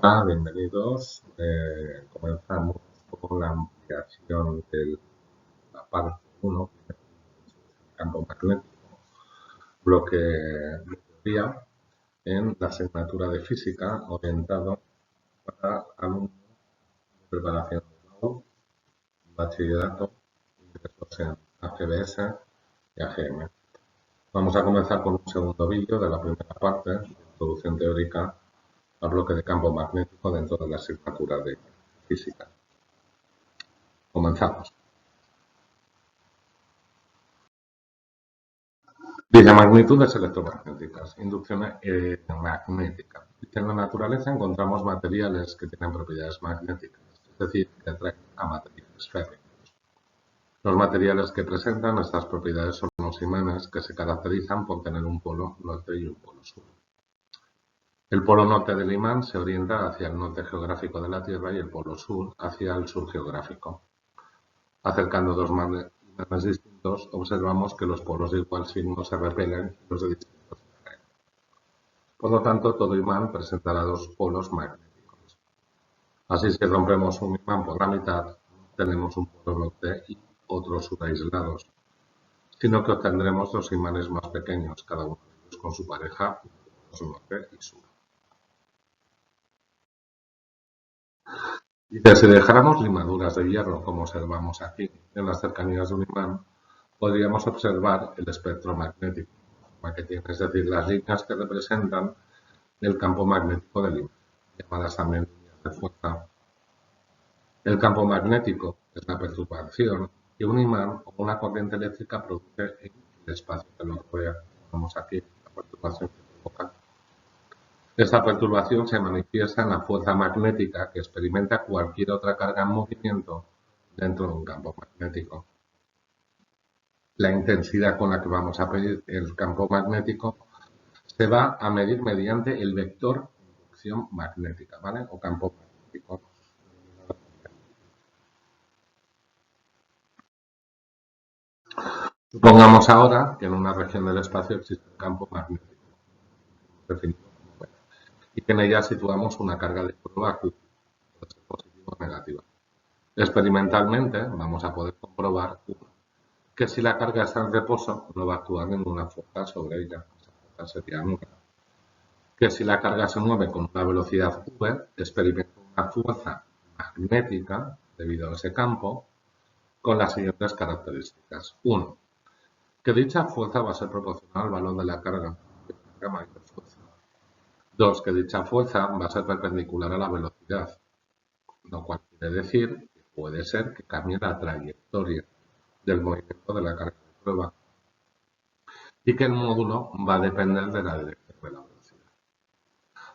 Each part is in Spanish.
Hola, bienvenidos. Comenzamos con la ampliación de la parte 1, campo magnético, bloque de teoría, en la asignatura de física orientado para alumnos de preparación de grado, bachillerato, ingresos en AGBS y AGM. Vamos a comenzar con un segundo vídeo de la primera parte, de introducción teórica al bloque de campo magnético dentro de la asignatura de física. Comenzamos. Dice magnitudes electromagnéticas, inducción magnética. En la naturaleza encontramos materiales que tienen propiedades magnéticas, es decir, que atraen a materiales férreos. Los materiales que presentan estas propiedades son los imanes, que se caracterizan por tener un polo norte y un polo sur. El polo norte del imán se orienta hacia el norte geográfico de la Tierra y el polo sur hacia el sur geográfico. Acercando dos imanes distintos, observamos que los polos de igual signo se repelen y los de distintos se atraen. Por lo tanto, todo imán presentará dos polos magnéticos. Así, si rompemos un imán por la mitad, tenemos un polo norte y otro sur aislados, sino que obtendremos dos imanes más pequeños, cada uno de ellos con su pareja, norte y sur. Dice, si dejáramos limaduras de hierro, como observamos aquí, en las cercanías de un imán, podríamos observar el espectro magnético que tiene, es decir, las líneas que representan el campo magnético del imán, llamadas también líneas de fuerza. El campo magnético es la perturbación que un imán o una corriente eléctrica produce en el espacio que lo rodea. Vamos aquí, la perturbación que provoca. Esta perturbación se manifiesta en la fuerza magnética que experimenta cualquier otra carga en movimiento dentro de un campo magnético. La intensidad con la que vamos a medir el campo magnético se va a medir mediante el vector de inducción magnética, ¿vale? O campo magnético. Supongamos ahora que en una región del espacio existe un campo magnético, definido como B, y que en ella situamos una carga de prueba Q, puede ser positiva o negativa. Experimentalmente vamos a poder comprobar que si la carga está en reposo no va a actuar ninguna fuerza sobre ella, esa fuerza sería nula. Que si la carga se mueve con una velocidad v, experimenta una fuerza magnética debido a ese campo con las siguientes características. 1. Que dicha fuerza va a ser proporcional al valor de la carga, mayor fuerza. 2. Que dicha fuerza va a ser perpendicular a la velocidad, lo cual quiere decir que puede ser que cambie la trayectoria del movimiento de la carga de prueba y que el módulo va a depender de la dirección de la velocidad.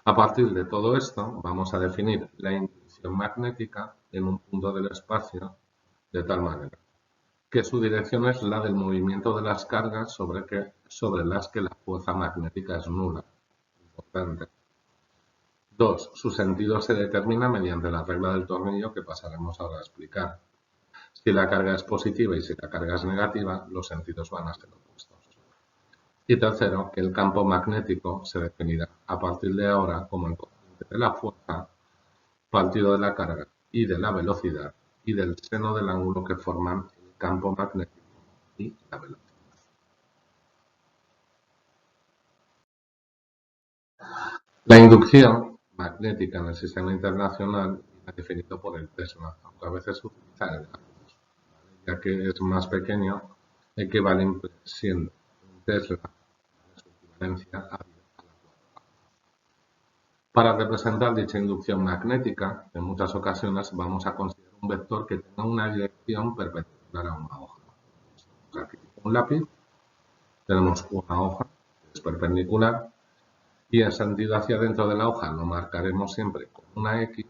A partir de todo esto, vamos a definir la inducción magnética en un punto del espacio de tal manera que su dirección es la del movimiento de las cargas sobre las que la fuerza magnética es nula. Importante. 2. Su sentido se determina mediante la regla del tornillo que pasaremos ahora a explicar. Si la carga es positiva y si la carga es negativa, los sentidos van a ser opuestos. Y tercero, que el campo magnético se definirá a partir de ahora como el cociente de la fuerza partido de la carga y de la velocidad y del seno del ángulo que forman el campo magnético y la velocidad. La inducción magnética en el sistema internacional viene definido por el Tesla, aunque a veces se utiliza el gramos, ya que es más pequeño, equivale siendo un Tesla su equivalencia a 10 a la 4. Para representar dicha inducción magnética, en muchas ocasiones vamos a considerar un vector que tenga una dirección perpendicular a una hoja. Aquí un lápiz, tenemos una hoja que es perpendicular y en sentido hacia dentro de la hoja lo marcaremos siempre con una X,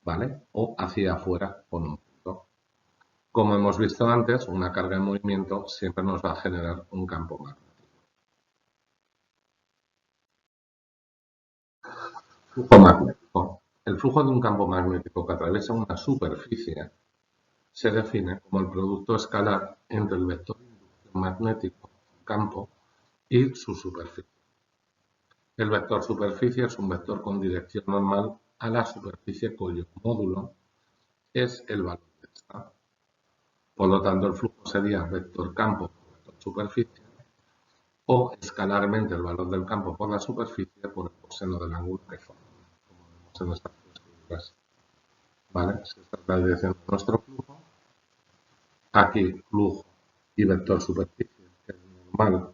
¿vale? O hacia afuera con un punto. Como hemos visto antes, una carga en movimiento siempre nos va a generar un campo magnético. Flujo magnético. El flujo de un campo magnético que atraviesa una superficie se define como el producto escalar entre el vector de inducción magnético, campo, y su superficie. El vector superficie es un vector con dirección normal a la superficie cuyo módulo es el valor de esta. Por lo tanto, el flujo sería vector campo por vector superficie o escalarmente el valor del campo por la superficie por el coseno del ángulo que forma, como vemos en estas dos figuras. ¿Vale? Si esta es la dirección de nuestro flujo, aquí flujo y vector superficie, que es normal,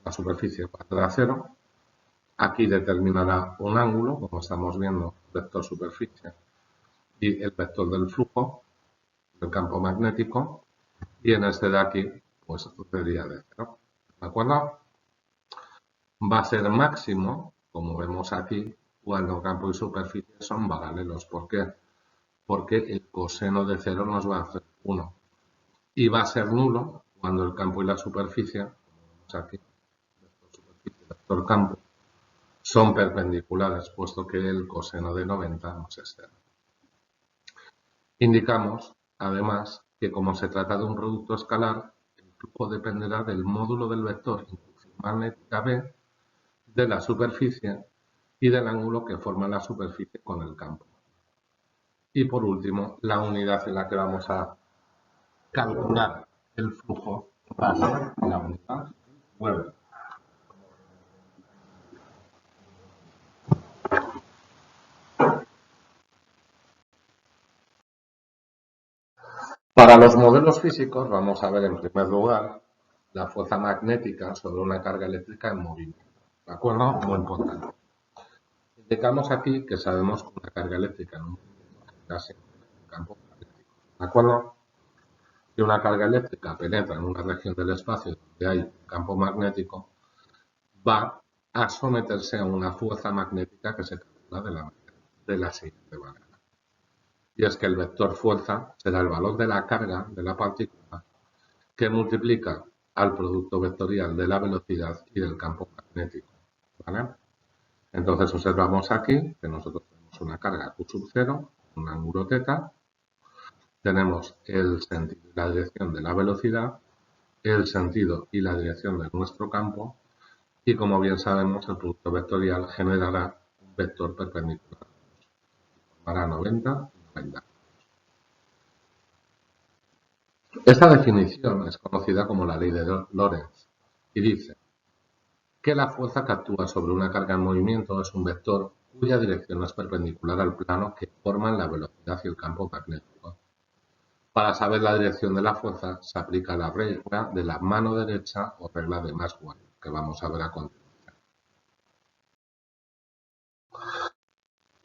la superficie valdrá 0. Aquí determinará un ángulo, como estamos viendo, vector superficie y el vector del flujo del campo magnético, y en este de aquí, pues sería de 0. ¿De acuerdo? Va a ser máximo, como vemos aquí, cuando campo y superficie son paralelos. ¿Por qué? Porque el coseno de 0 nos va a hacer 1. Y va a ser nulo cuando el campo y la superficie, como vemos aquí, vector superficie y vector campo, son perpendiculares, puesto que el coseno de 90 nos es 0. Indicamos, además, que como se trata de un producto escalar, el flujo dependerá del módulo del vector inducción magnética B, de la superficie y del ángulo que forma la superficie con el campo. Y por último, la unidad en la que vamos a calcular el flujo va a ser la unidad Weber. Para los modelos físicos vamos a ver en primer lugar la fuerza magnética sobre una carga eléctrica en movimiento. ¿De acuerdo? Muy importante. Indicamos aquí que sabemos que una carga eléctrica en un movimiento genera siempre un campo magnético. ¿De acuerdo? Si una carga eléctrica penetra en una región del espacio donde hay un campo magnético, va a someterse a una fuerza magnética que se calcula de la siguiente manera. Y es que el vector fuerza será el valor de la carga de la partícula que multiplica al producto vectorial de la velocidad y del campo magnético. ¿Vale? Entonces observamos aquí que nosotros tenemos una carga Q sub 0, un ángulo θ, tenemos el sentido y la dirección de la velocidad, el sentido y la dirección de nuestro campo, y como bien sabemos el producto vectorial generará un vector perpendicular, formará 90 y 90. Esta definición es conocida como la ley de Lorentz y dice que la fuerza que actúa sobre una carga en movimiento es un vector cuya dirección es perpendicular al plano que forman la velocidad y el campo magnético. Para saber la dirección de la fuerza se aplica la regla de la mano derecha o regla de Maxwell, que vamos a ver a continuación.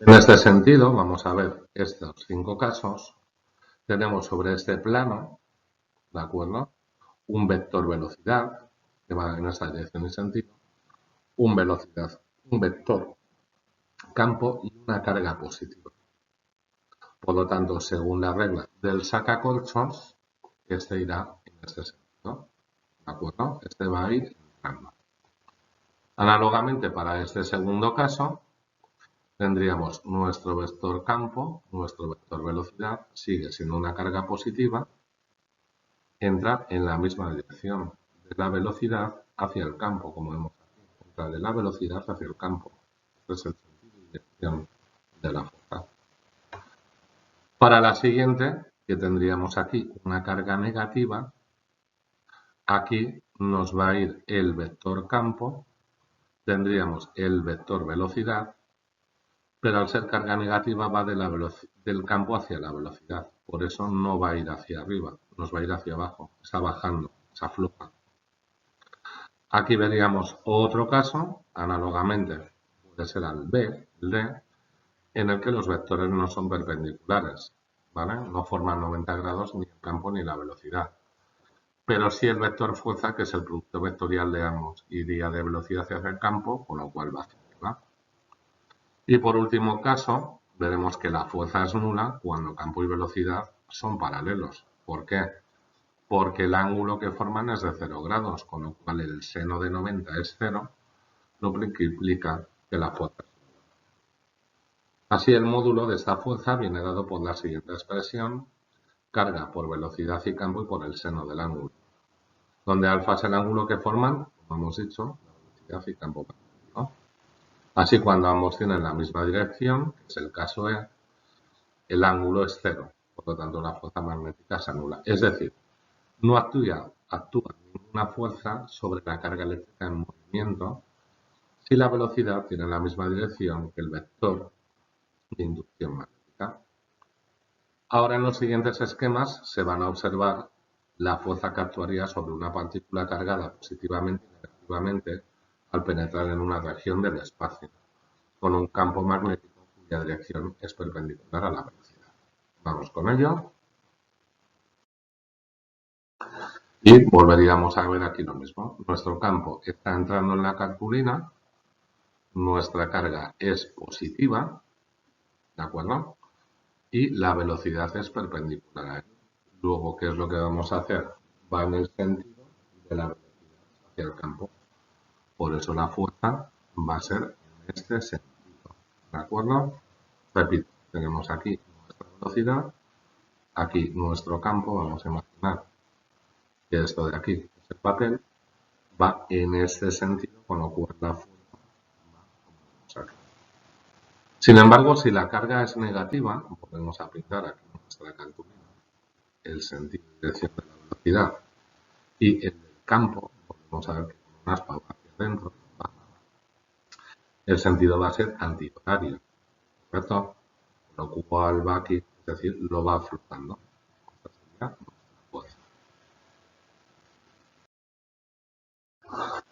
En este sentido, vamos a ver estos 5 casos. Tenemos sobre este plano, ¿de acuerdo?, un vector velocidad, que va en esta dirección y sentido, un vector campo y una carga positiva. Por lo tanto, según la regla del sacacorchos, este irá en este sentido, ¿de acuerdo? Este va a ir entrando. Análogamente, para este segundo caso, tendríamos nuestro vector campo, nuestro vector velocidad, sigue siendo una carga positiva, entra en la misma dirección de la velocidad hacia el campo, como vemos aquí, entra de la velocidad hacia el campo. Este es el sentido y dirección de la fuerza. Para la siguiente, que tendríamos aquí una carga negativa, aquí nos va a ir el vector campo, tendríamos el vector velocidad, pero al ser carga negativa va del campo hacia la velocidad. Por eso no va a ir hacia arriba, nos va a ir hacia abajo, está bajando, se afloja. Aquí veríamos otro caso, análogamente, puede ser al B, el D, en el que los vectores no son perpendiculares, ¿vale? No forman 90 grados ni el campo ni la velocidad. Pero sí el vector fuerza, que es el producto vectorial de ambos, iría de velocidad hacia el campo, con lo cual va hacia arriba. Y por último caso, veremos que la fuerza es nula cuando campo y velocidad son paralelos. ¿Por qué? Porque el ángulo que forman es de 0 grados, con lo cual el seno de 90 es 0, lo que implica que la fuerza es nula. Así el módulo de esta fuerza viene dado por la siguiente expresión: carga por velocidad y campo y por el seno del ángulo, donde alfa es el ángulo que forman, como hemos dicho, la velocidad y campo magnético. Así, cuando ambos tienen la misma dirección, que es el caso E, el ángulo es cero, por lo tanto la fuerza magnética se anula. Es decir, no actúa ninguna fuerza sobre la carga eléctrica en movimiento si la velocidad tiene la misma dirección que el vector de inducción magnética. Ahora en los siguientes esquemas se van a observar la fuerza que actuaría sobre una partícula cargada positivamente y negativamente al penetrar en una región del espacio, con un campo magnético cuya dirección es perpendicular a la velocidad. Vamos con ello. Y volveríamos a ver aquí lo mismo. Nuestro campo está entrando en la cartulina, nuestra carga es positiva, ¿de acuerdo? Y la velocidad es perpendicular a él. Luego, ¿qué es lo que vamos a hacer? Va en el sentido de la velocidad hacia el campo. Por eso la fuerza va a ser en este sentido, ¿de acuerdo? Repito, tenemos aquí nuestra velocidad, aquí nuestro campo, vamos a imaginar que esto de aquí es el papel, va en este sentido, con lo cual la fuerza va como vemos aquí. Sin embargo, si la carga es negativa, podemos aplicar aquí nuestra cartulina el sentido de dirección de la velocidad y el del campo, podemos ver que con una aspa va hacia adentro, el sentido va a ser antihorario, ¿correcto? Lo cual va aquí, es decir, lo va flotando. Esta sería nuestra fuerza.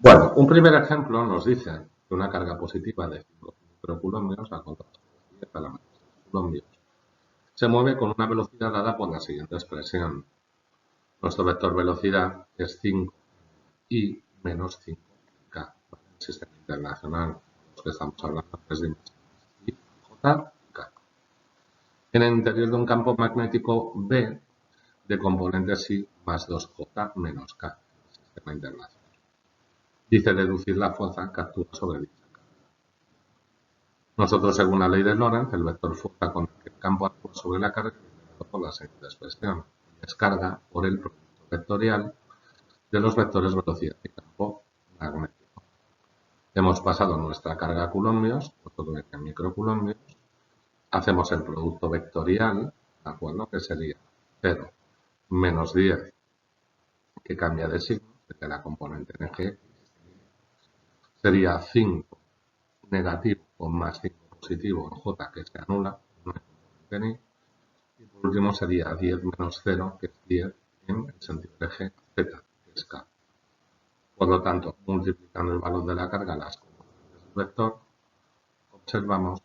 Bueno, un primer ejemplo nos dice que una carga positiva de 5 microcoulombios al contraste de 10 a la menos 6 coulombios se mueve con una velocidad dada por la siguiente expresión. Nuestro vector velocidad es 5 y menos 5 K. El sistema internacional de los que estamos hablando es dimensiones I, J y K. En el interior de un campo magnético B de componentes I más 2J menos K, el sistema internacional. Dice deducir la fuerza que actúa sobre dicha carga. Nosotros, según la ley de Lorentz, el vector fuerza con el que el campo actúa sobre la carga es generado por la siguiente expresión. Es carga por el producto vectorial de los vectores velocidad y campo magnético. Hemos pasado nuestra carga a coulombios, puesto que viene en microcoulombios. Hacemos el producto vectorial, ¿de acuerdo? Que sería 0 menos 10, que cambia de signo, sería la componente en G. Sería 5 negativo con más 5 positivo en J, que se anula, no hay componente en I. Y por último sería 10 menos 0, que es 10 en el sentido de G, Z, que es K. Por lo tanto, multiplicando el valor de la carga las componentes del vector, observamos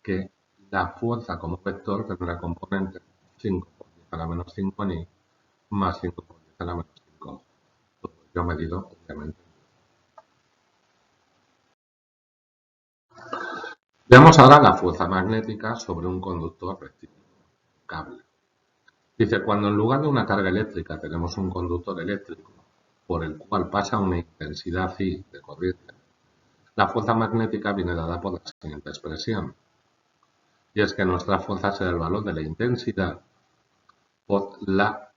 que la fuerza como vector tendrá componente 5 por 10 a la menos 5 en I más 5 por 10 a la menos 5. Todo ello medido, obviamente. Veamos ahora la fuerza magnética sobre un conductor rectilíneo, cable. Dice, cuando en lugar de una carga eléctrica tenemos un conductor eléctrico por el cual pasa una intensidad I de corriente, la fuerza magnética viene dada por la siguiente expresión. Y es que nuestra fuerza será el valor de la intensidad por la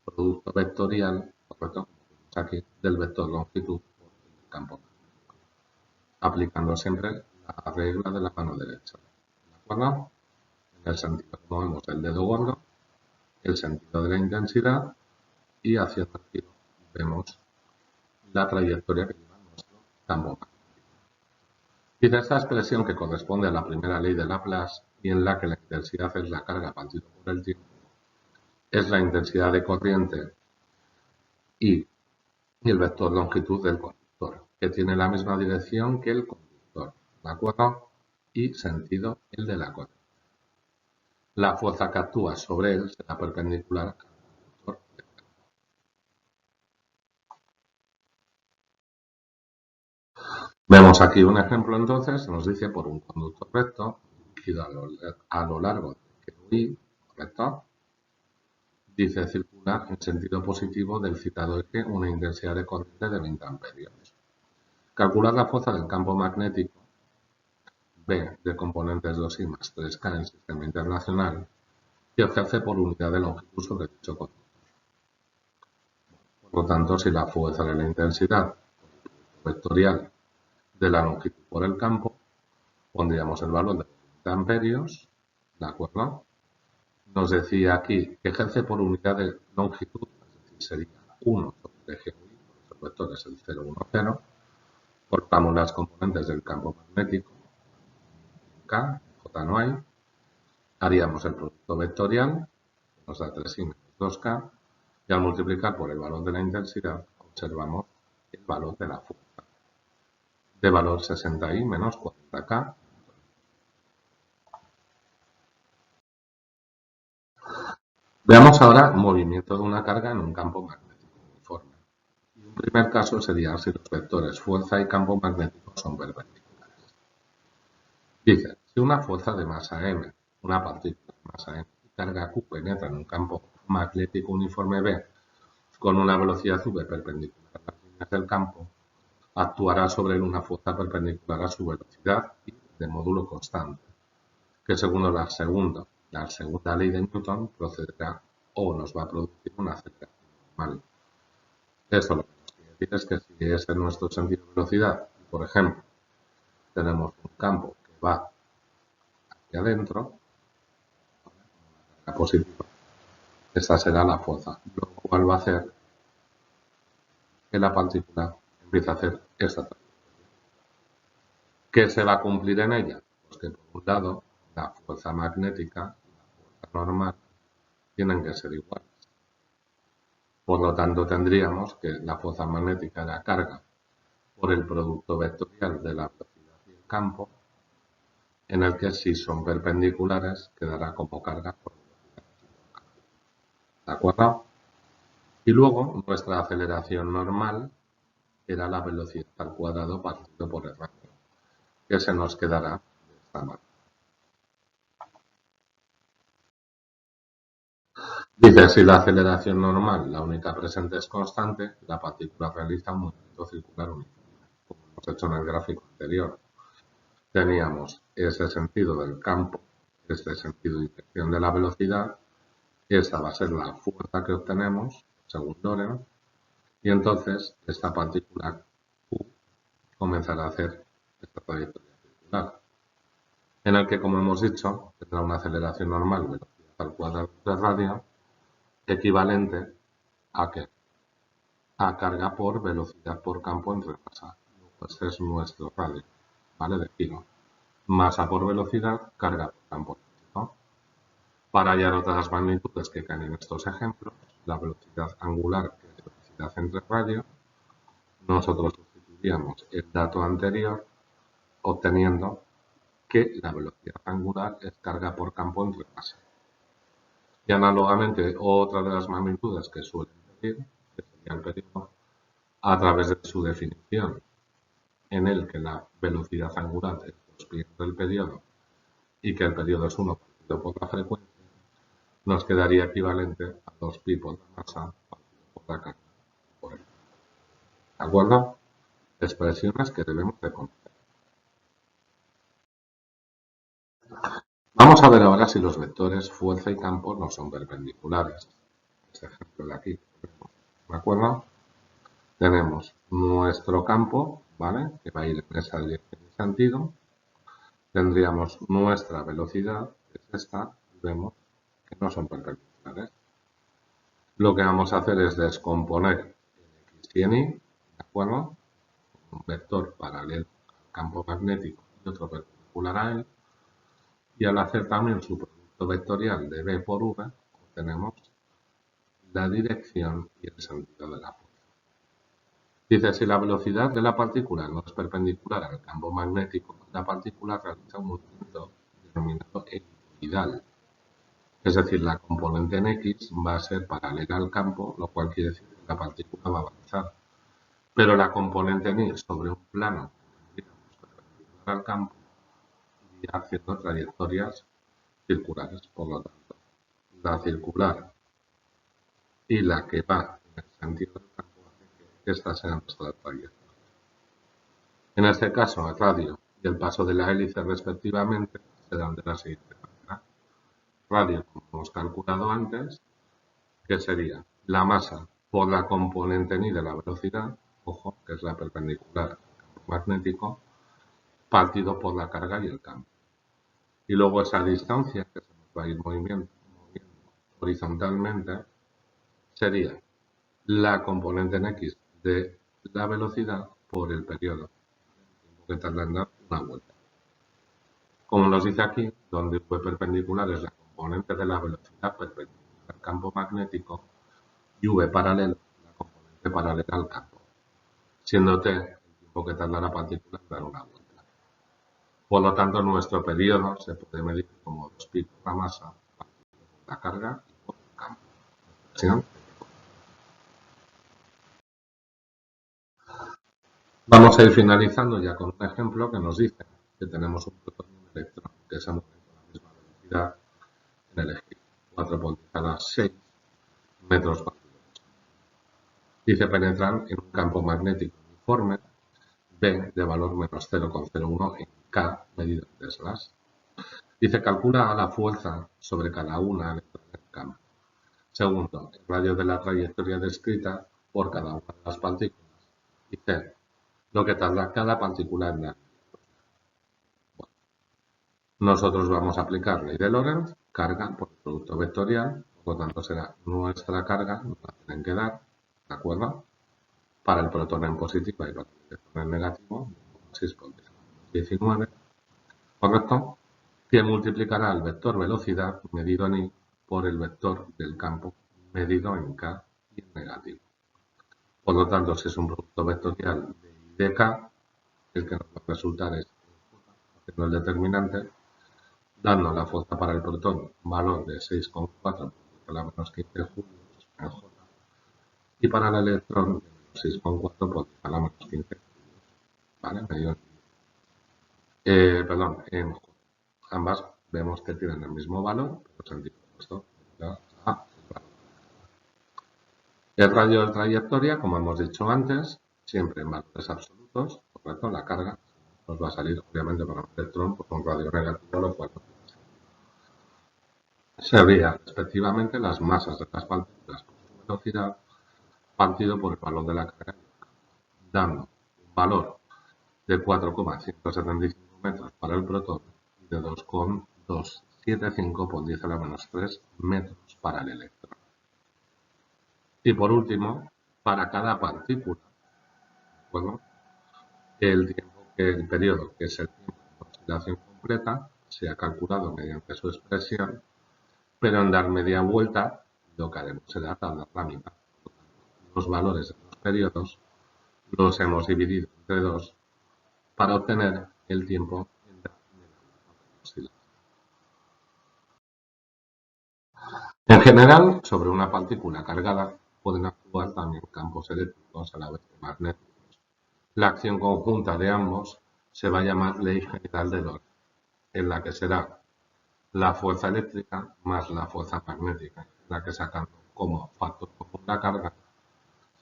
producto vectorial, correcto, aquí, del vector longitud por el campo magnético, aplicando siempre la regla de la mano derecha. ¿De acuerdo? En el sentido, movemos el dedo gordo, el sentido de la intensidad y haciendo el giro vemos la trayectoria que lleva nuestro campo magnético. Dice esta expresión que corresponde a la primera ley de Laplace y en la que la intensidad es la carga partido por el tiempo, es la intensidad de corriente y el vector longitud del conductor, que tiene la misma dirección que el conductor, ¿de acuerdo? Y sentido el de la corriente. La fuerza que actúa sobre él será perpendicular al conductor del campo. Vemos aquí un ejemplo entonces, nos dice por un conductor recto, dirigido a lo largo de I, ¿correcto? Dice circular en sentido positivo del citado eje una intensidad de corriente de 20 amperios. Calcular la fuerza del campo magnético B de componentes 2i más 3k en el sistema internacional que ejerce por unidad de longitud sobre dicho conductor. Por lo tanto, si la fuerza de la intensidad vectorial de la longitud por el campo, pondríamos el valor de amperios, ¿de acuerdo? Nos decía aquí que ejerce por unidad de longitud, es decir, sería 1 sobre eje y, por el vector es el 0, 1, 0. Cortamos las componentes del campo magnético, K, J no hay. Haríamos el producto vectorial, que nos da 3i menos 2K, y al multiplicar por el valor de la intensidad, observamos el valor de la fuerza, de valor 60i menos 40K. Veamos ahora movimiento de una carga en un campo magnético uniforme. Y un primer caso sería si los vectores fuerza y campo magnético son perpendiculares. Dice, si una fuerza de masa m, una partícula de masa m y carga q penetra en un campo magnético uniforme B con una velocidad v perpendicular a las líneas del campo, actuará sobre él una fuerza perpendicular a su velocidad y de módulo constante, que según la segunda ley de Newton procederá o nos va a producir una aceleración normal. Esto lo que nos quiere decir es que si es en nuestro sentido de velocidad, por ejemplo, tenemos un campo que va hacia adentro, una carga positiva, esta será la fuerza, lo cual va a hacer que la partícula empiece a hacer esta trayectoria. ¿Qué se va a cumplir en ella? Pues que por un lado la fuerza magnética y la fuerza normal tienen que ser iguales. Por lo tanto, tendríamos que la fuerza magnética la carga por el producto vectorial de la velocidad y el campo, en el que si son perpendiculares quedará como carga por velocidad. ¿De acuerdo? Y luego nuestra aceleración normal era la velocidad al cuadrado partido por el radio, que se nos quedará de esta manera. Dice, si la aceleración normal, la única presente es constante, la partícula realiza un movimiento circular uniforme, como hemos hecho en el gráfico anterior. Teníamos ese sentido del campo, este sentido de dirección de la velocidad, esa va a ser la fuerza que obtenemos, según Lorentz, y entonces esta partícula Q comenzará a hacer esta trayectoria circular, en el que, como hemos dicho, tendrá una aceleración normal, velocidad al cuadrado de radio, equivalente a ¿qué? A carga por velocidad por campo entre masa. Este es nuestro radio, ¿vale? De giro. Masa por velocidad, carga por campo, ¿no? Para hallar otras magnitudes que caen en estos ejemplos, la velocidad angular, que es velocidad entre radio, nosotros sustituiríamos el dato anterior obteniendo que la velocidad angular es carga por campo entre masa. Y análogamente, otra de las magnitudes que suelen decir, que sería el periodo, a través de su definición, en el que la velocidad angular es 2π del periodo y que el periodo es 1 partido por la frecuencia, nos quedaría equivalente a 2π por la masa partido por la carga por el. ¿De acuerdo? Expresiones que debemos de conocer. Vamos a ver ahora si los vectores fuerza y campo no son perpendiculares. Este ejemplo de aquí, ¿de acuerdo? Tenemos nuestro campo, ¿vale? Que va a ir en esa dirección y sentido. Tendríamos nuestra velocidad, que es esta, y vemos que no son perpendiculares. Lo que vamos a hacer es descomponer en X y en Y, ¿de acuerdo? Un vector paralelo al campo magnético y otro perpendicular a él. Y al hacer también su producto vectorial de B por V, obtenemos la dirección y el sentido de la fuerza. Dice, si la velocidad de la partícula no es perpendicular al campo magnético, la partícula realiza un movimiento denominado helicoidal. Es decir, la componente en X va a ser paralela al campo, lo cual quiere decir que la partícula va a avanzar. Pero la componente en Y sobre un plano perpendicular al campo iría haciendo trayectorias circulares. Por lo tanto, la circular y la que va en el sentido del campo hace que esta sea nuestra trayectoria. En este caso, el radio y el paso de la hélice respectivamente se dan de la siguiente manera. Radio, como hemos calculado antes, que sería la masa por la componente ni de la velocidad, ojo, que es la perpendicular al campo magnético, partido por la carga y el campo. Y luego esa distancia que se nos va a ir moviendo horizontalmente sería la componente en X de la velocidad por el periodo que tarda en dar una vuelta. Como nos dice aquí, donde V perpendicular es la componente de la velocidad perpendicular al campo magnético y V paralelo la componente paralela al campo, siendo T el tiempo que tarda la partícula en dar una vuelta. Por lo tanto, nuestro periodo se puede medir como 2pi por la masa partido por la carga y por el campo. Vamos a ir finalizando ya con un ejemplo que nos dice que tenemos un protón y un electrón que se mueven con la misma velocidad en el eje 4 por 10 a la 6 metros por segundo. Dice penetran en un campo magnético uniforme B de valor menos 0,01 en K medido en teslas. Dice calcula la fuerza sobre cada una electrón del campo. Segundo, el radio de la trayectoria descrita por cada una de las partículas. Y C, lo que tarda cada partícula en dar. Bueno, nosotros vamos a aplicar ley de Lorentz, carga por el producto vectorial, por lo tanto será nuestra carga, nos la tienen que dar, ¿de acuerdo? Para el protón en positivo y para el electrón en negativo, 6 por 19, ¿correcto? Que multiplicará el vector velocidad medido en I por el vector del campo medido en K y en negativo. Por lo tanto, si es un producto vectorial de I de K, el que nos va a resultar es haciendo el determinante, dando la fuerza para el protón valor de 6,4 por 10 a la menos 15 julios en J y para el electrón de 6,4 por 10 a la menos 15 julios, ¿vale? Medido en J. Ambas vemos que tienen el mismo valor, pero sentido opuesto. El radio de trayectoria, como hemos dicho antes, siempre en valores absolutos, correcto, la carga nos va a salir obviamente para un electrón por un radio negativo, lo cual sería respectivamente las masas de las partículas por su velocidad partido por el valor de la carga, dando un valor de 4,175 metros para el protón y de 2,275 por 10 a la menos 3 metros para el electrón. Y por último, para cada partícula, bueno, el periodo, que es el tiempo de oscilación completa, se ha calculado mediante su expresión, pero en dar media vuelta lo que haremos será tardar la mitad. Los valores de los periodos los hemos dividido entre 2 para obtener el tiempo en dar media vuelta de la oscilación. En general, sobre una partícula cargada pueden actuar también campos eléctricos a la vez que magnéticos. La acción conjunta de ambos se va a llamar ley general de Lorentz, en la que será la fuerza eléctrica más la fuerza magnética, en la que sacando como factor común la carga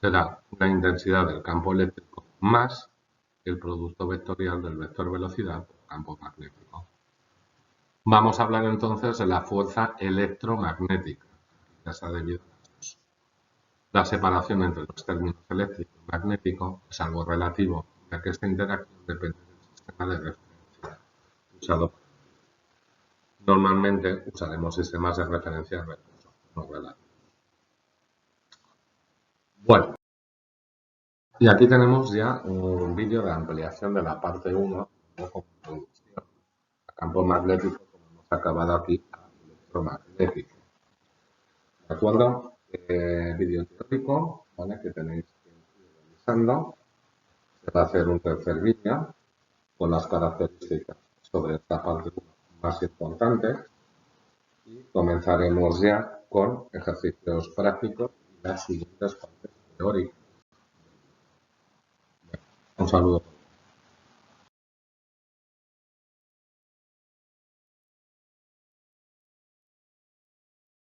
será la intensidad del campo eléctrico más el producto vectorial del vector velocidad por campo magnético. Vamos a hablar entonces de la fuerza electromagnética, ya se ha debido a las dos. La separación entre los términos eléctrico y magnético es algo relativo, ya que esta interacción depende del sistema de referencia usado. Normalmente usaremos sistemas de referencia recursos, no relativos. Bueno, y aquí tenemos ya un vídeo de ampliación de la parte 1, como introducción a campo magnético, como hemos acabado aquí, a electromagnético. ¿De acuerdo? Vídeo teórico, ¿vale? Que tenéis que ir revisando. Se va a hacer un tercer vídeo con las características sobre esta parte más importante y comenzaremos ya con ejercicios prácticos y las siguientes partes teóricas. Un saludo.